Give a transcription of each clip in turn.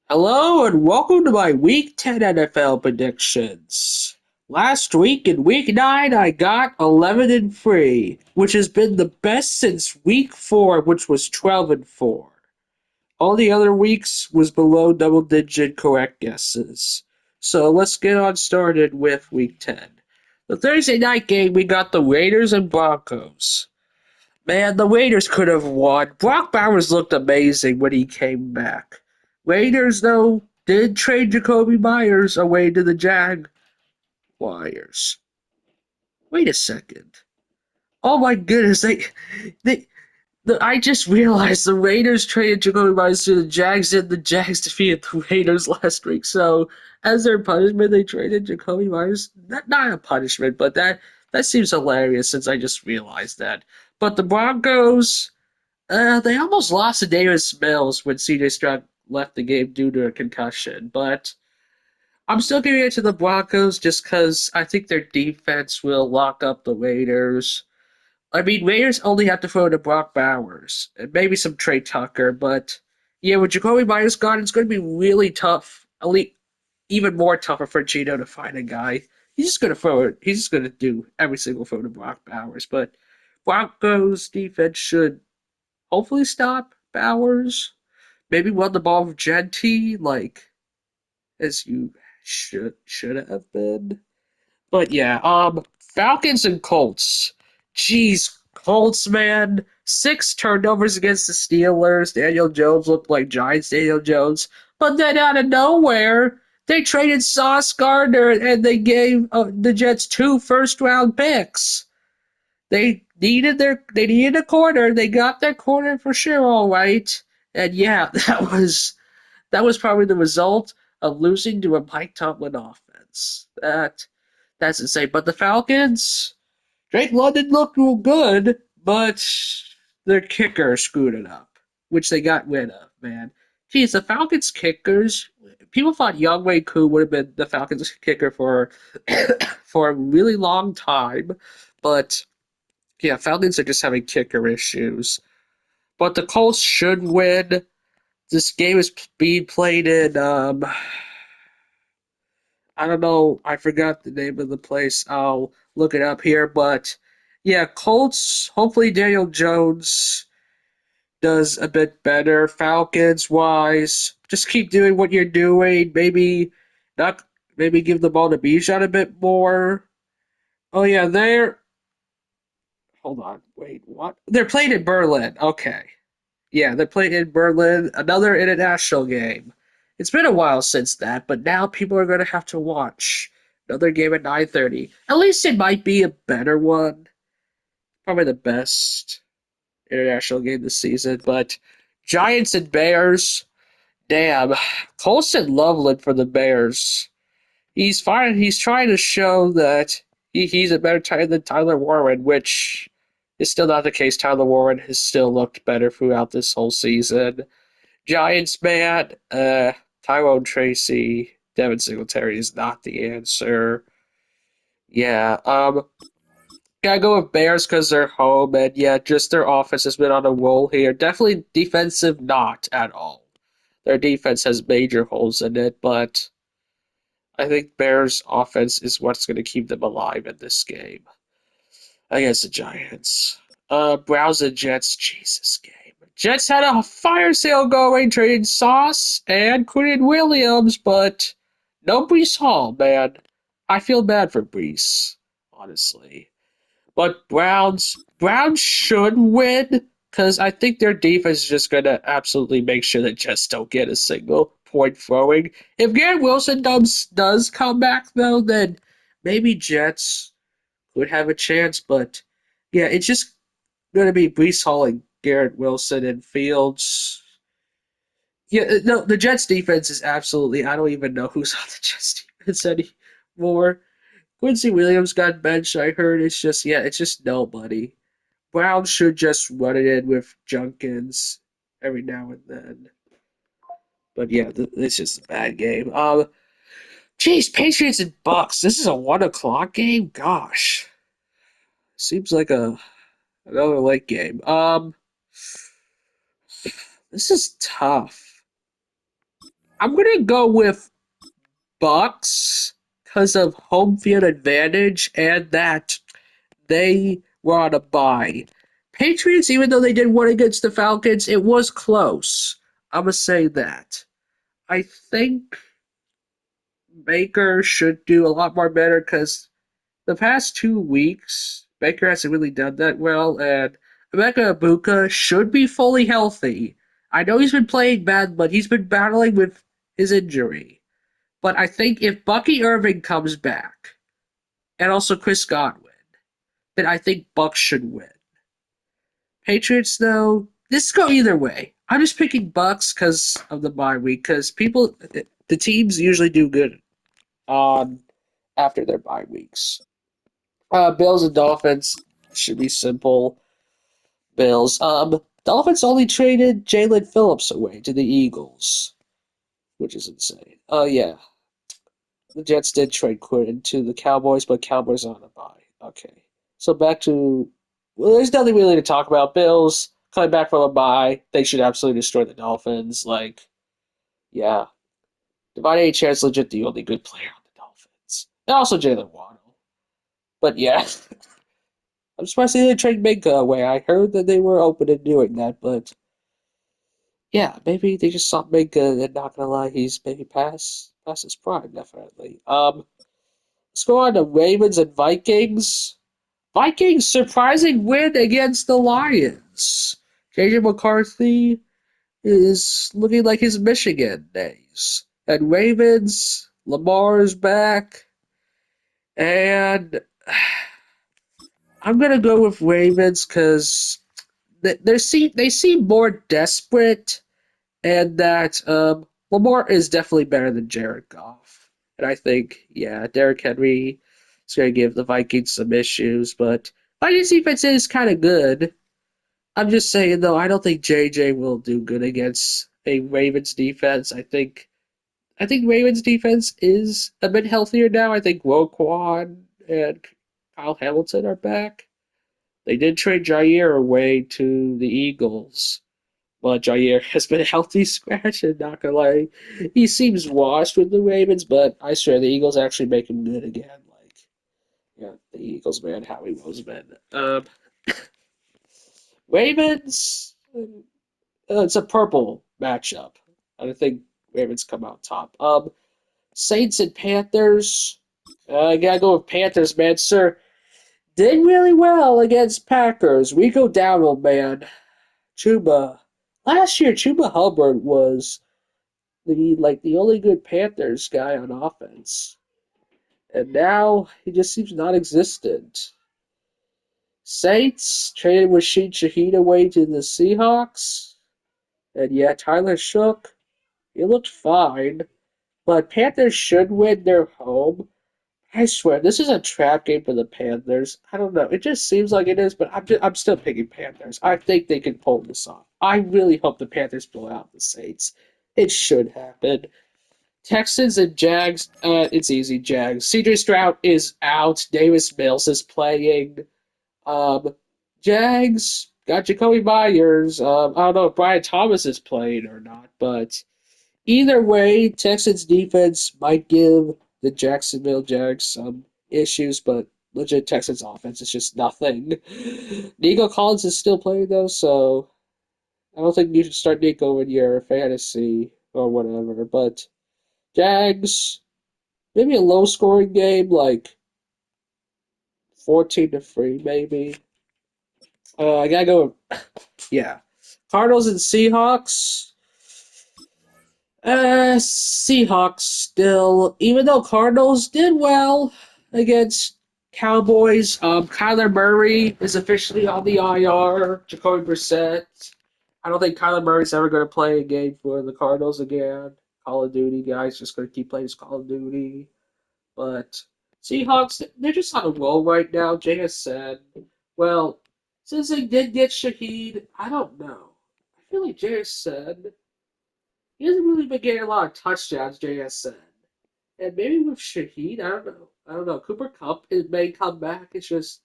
Hello and welcome to my Week 10 NFL predictions. Last week in Week 9, I got 11 and 3, which has been the best since Week 4, which was 12 and 4. All the other weeks was below double digit correct guesses. So let's get on started with Week 10. The Thursday night game, we got the Raiders and Broncos. Man, the Raiders could have won. Brock Bowers looked amazing when he came back. Raiders, though, did trade Jacoby Myers away to the Jaguars. Wait a second. Oh my goodness, they I just realized the Raiders traded Jacoby Myers to the Jags and the Jags defeated the Raiders last week. So as their punishment, they traded Jacoby Myers. Not a punishment, but that seems hilarious since I just realized that. But the Broncos, they almost lost to Davis Mills when CJ Stroud left the game due to a concussion, but I'm still giving it to the Broncos just because I think their defense will lock up the Raiders. I mean, Raiders only have to throw to Brock Bowers and maybe some Trey Tucker, but yeah, with Jacoby Myers gone, it's going to be really tough. Even more tougher for Gino to find a guy. He's just going to throw it. He's just going to do every single throw to Brock Bowers, but Broncos defense should hopefully stop Bowers. Maybe run the ball with Genty, like as you should have been. But yeah, Falcons and Colts. Jeez, Colts, man. Six turnovers against the Steelers. Daniel Jones looked like Giants Daniel Jones. But then out of nowhere, they traded Sauce Gardner and they gave the Jets two first-round picks. They needed a corner. They got their corner for sure, all right. And yeah, that was probably the result of losing to a Mike Tomlin offense. That's insane. But the Falcons, Drake London looked real good, but their kicker screwed it up, which they got rid of, man. Geez, the Falcons kickers. People thought Younghoe Koo would have been the Falcons kicker for for a really long time, but yeah, Falcons are just having kicker issues. But the Colts should win. This game is being played in I don't know, I forgot the name of the place. I'll look it up here, but yeah, Colts, hopefully Daniel Jones does a bit better. Falcons wise, just keep doing what you're doing. Not maybe give the ball to Bijan a bit more. Oh yeah, they're hold on, wait, what? They're playing in Berlin. Okay. Yeah, they're playing in Berlin, another international game. It's been a while since that, but now people are going to have to watch another game at 9:30. At least it might be a better one. Probably the best international game this season, but Giants and Bears, damn. Colson Loveland for the Bears. He's fine. He's trying to show that he's a better tight end than Tyler Warren, which is still not the case. Tyler Warren has still looked better throughout this whole season. Giants, man, Tyrone Tracy, Devin Singletary is not the answer. Yeah, gotta go with Bears because they're home, and yeah, just their offense has been on a roll here. Definitely defensive, not at all. Their defense has major holes in it, but I think Bears' offense is what's going to keep them alive in this game against the Giants. Browns and Jets, Jesus game. Jets had a fire sale going, trading Sauce and Quinn Williams, but no Brees Hall, man. I feel bad for Brees, honestly. But Browns should win because I think their defense is just gonna absolutely make sure that Jets don't get a single point throwing. If Garrett Wilson does come back though, then maybe Jets would have a chance. But yeah, it's just gonna be Brees Hall and Garrett Wilson and Fields. Yeah, no, the Jets defense is absolutely. I don't even know who's on the Jets defense anymore. Quincy Williams got benched. I heard it's just nobody. Browns should just run it in with Junkins every now and then. But yeah, this is a bad game. Geez, Patriots and Bucks. This is a 1 o'clock game. Gosh, seems like another late game. This is tough. I'm gonna go with Bucks because of home field advantage and that they were on a bye. Patriots, even though they did one against the Falcons, it was close. I'm gonna say that. I think Baker should do a lot more better because the past 2 weeks, Baker hasn't really done that well, and Emeka Ibuka should be fully healthy. I know he's been playing bad, but he's been battling with his injury. But I think if Bucky Irving comes back, and also Chris Godwin, then I think Bucks should win. Patriots, though, this could go either way. I'm just picking Bucks because of the bye week, because the teams usually do good on after their bye weeks. Bills and Dolphins should be simple. Bills. Dolphins only traded Jalen Phillips away to the Eagles, which is insane. Yeah, the Jets did trade Quinn to the Cowboys, but Cowboys are on a bye. Okay, so back to there's nothing really to talk about. Bills coming back from a bye, they should absolutely destroy the Dolphins. Yeah, Devon A. Chair's legit the only good player on the Dolphins, and also Jalen Waddle. But yeah, I'm surprised they didn't trade Minka away. I heard that they were open to doing that, but yeah, maybe they just saw Minka and not gonna lie, he's maybe past his prime, definitely. Let's go on to Ravens and Vikings. Vikings surprising win against the Lions. JJ McCarthy is looking like his Michigan days. And Ravens, Lamar's back, and I'm gonna go with Ravens because they seem more desperate, and that Lamar is definitely better than Jared Goff. And I think, yeah, Derrick Henry is going to give the Vikings some issues, but Vikings defense is kind of good. I'm just saying, though, I don't think JJ will do good against a Ravens defense. I think Ravens defense is a bit healthier now. I think Roquan and Kyle Hamilton are back. They did trade Jair away to the Eagles, but Jair has been a healthy scratch, and not gonna lie, he seems washed with the Ravens. But I swear the Eagles actually make him good again. Yeah, the Eagles, man, Howie Roseman. Ravens, it's a purple matchup. I think Ravens come out top. Saints and Panthers. I gotta go with Panthers, man. Sir, did really well against Packers. We go down, old man. Chuba. Last year, Chuba Hubbard was the only good Panthers guy on offense, and now he just seems non-existent. Saints traded Rashid Shaheed away to the Seahawks, and yeah, Tyler Shook. He looked fine, but Panthers should win their home. I swear, this is a trap game for the Panthers. I don't know. It just seems like it is, but I'm still picking Panthers. I think they can pull this off. I really hope the Panthers blow out the Saints. It should happen. Texans and Jags, it's easy, Jags. CJ Stroud is out. Davis Mills is playing. Um, Jags got Jacoby Myers. I don't know if Brian Thomas is playing or not, but either way, Texans defense might give the Jacksonville Jags some issues, but legit Texans offense is just nothing. Nico Collins is still playing though, so I don't think you should start Nico in your fantasy or whatever. But Jags, maybe a low scoring game, like 14-3, maybe. I gotta go. Yeah, Cardinals and Seahawks. Seahawks still, even though Cardinals did well against Cowboys. Kyler Murray is officially on the IR. Jacoby Brissett. I don't think Kyler Murray's ever going to play a game for the Cardinals again. Call of Duty guys just going to keep playing his Call of Duty. But Seahawks, they're just on a roll right now. Jay has said, well, since they did get Shaheed, I don't know. I feel like Jay has said he hasn't really been getting a lot of touchdowns, Jay has said. And maybe with Shaheed, I don't know. I don't know. Cooper Cup it may come back. It's just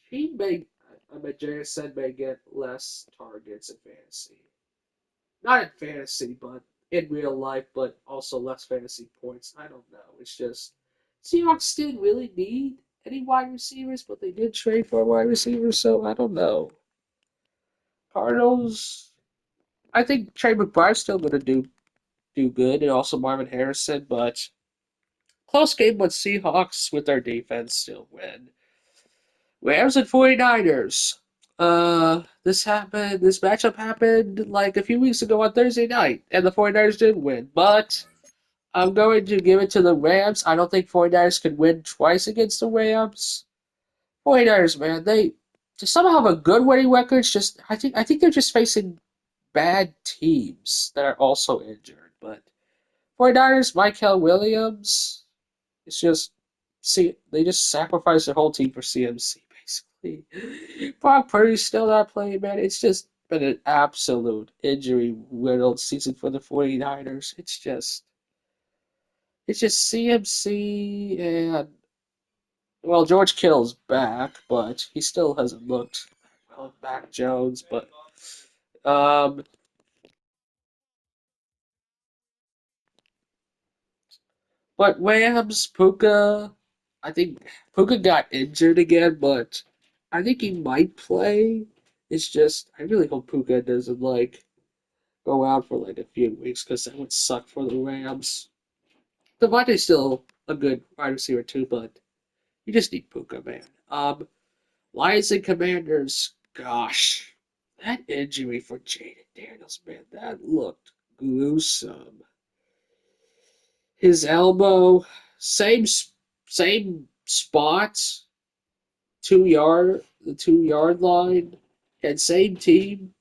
he may. I mean, Jay has said may get less targets in fantasy. Not in fantasy, but in real life, but also less fantasy points. I don't know. It's just Seahawks didn't really need any wide receivers, but they did trade for a wide receiver, so I don't know. Cardinals, I think Trey McBride's still going to do good, and also Marvin Harrison, but close game with Seahawks with their defense still win. Rams and 49ers. This matchup happened like a few weeks ago on Thursday night, and the 49ers did win, but I'm going to give it to the Rams. I don't think 49ers can win twice against the Rams. 49ers, man, they just somehow have a good winning record. It's just I think they're just facing bad teams that are also injured. But 49ers, Michael Williams, it's just see they just sacrificed their whole team for CMC basically. Brock Purdy's still not playing, man. It's just been an absolute injury riddled season for the 49ers. It's just CMC and well, George Kittle's back, but he still hasn't looked well. Mac Jones, um, but Rams Puka, I think Puka got injured again, but I think he might play. It's just I really hope Puka doesn't like go out for like a few weeks because that would suck for the Rams. Devontae's still a good wide receiver too, but you just need Puka, man. Lions and Commanders, gosh, that injury for Jaden Daniels, man, that looked gruesome. His elbow, same same spot, 2 yard, the 2 yard line, and same team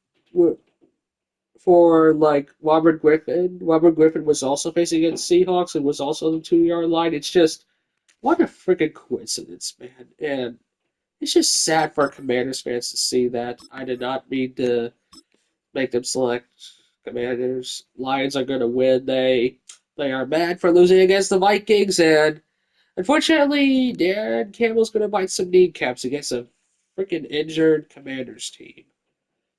for like Robert Griffin. Robert Griffin was also facing against Seahawks and was also the 2 yard line. It's just what a freaking coincidence, man. And it's just sad for Commanders fans to see that. I did not mean to make them select Commanders. Lions are going to win. They are mad for losing against the Vikings, and unfortunately, Dan Campbell's going to bite some kneecaps against a freaking injured Commanders team.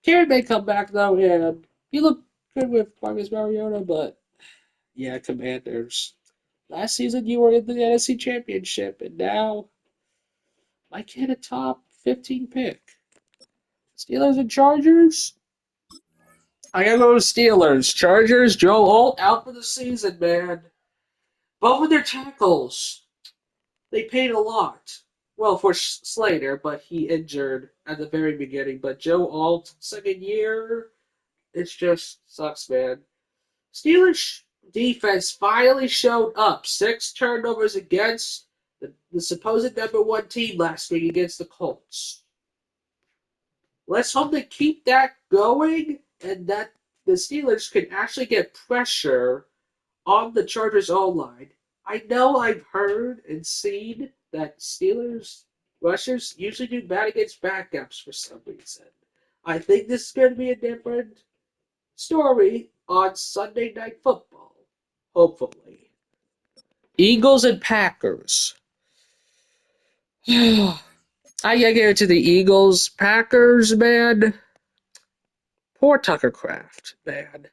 Karen may come back though, and he looked good with Marcus Mariota, but yeah, Commanders. Last season you were in the NFC Championship, and now might get a top 15 pick. Steelers and Chargers. I gotta go with Steelers. Chargers, Joe Alt out for the season, man. Both of their tackles, they paid a lot. Well, for Slater, but he injured at the very beginning. But Joe Alt, second year, it just sucks, man. Steelers defense finally showed up. 6 turnovers against the supposed number 1 team last week against the Colts. Let's hope they keep that going and that the Steelers can actually get pressure on the Chargers O line. I know I've heard and seen that Steelers rushers usually do bad against backups for some reason. I think this is going to be a different story on Sunday Night Football. Hopefully. Eagles and Packers. I gotta give it to the Eagles. Packers, man. Poor Tucker Craft, man.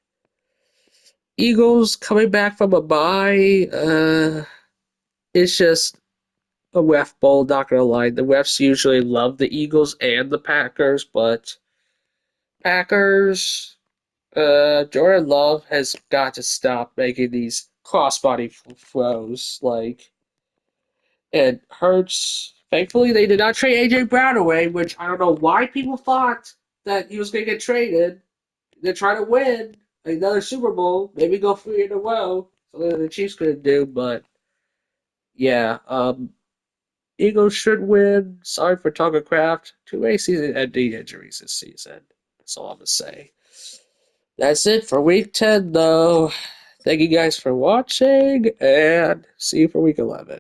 Eagles coming back from a bye. It's just a ref bowl, not gonna lie. The refs usually love the Eagles and the Packers, but Packers, Jordan Love has got to stop making these crossbody throws. Like, it hurts. Thankfully, they did not trade AJ Brown away, which I don't know why people thought that he was going to get traded. They're trying to win another Super Bowl, maybe go 3 in a row. So the Chiefs could do, but yeah, Eagles should win. Sorry for Tucker Craft. Too many season-ending injuries this season. That's all I'm gonna say. That's it for Week 10, though. Thank you guys for watching, and see you for Week 11.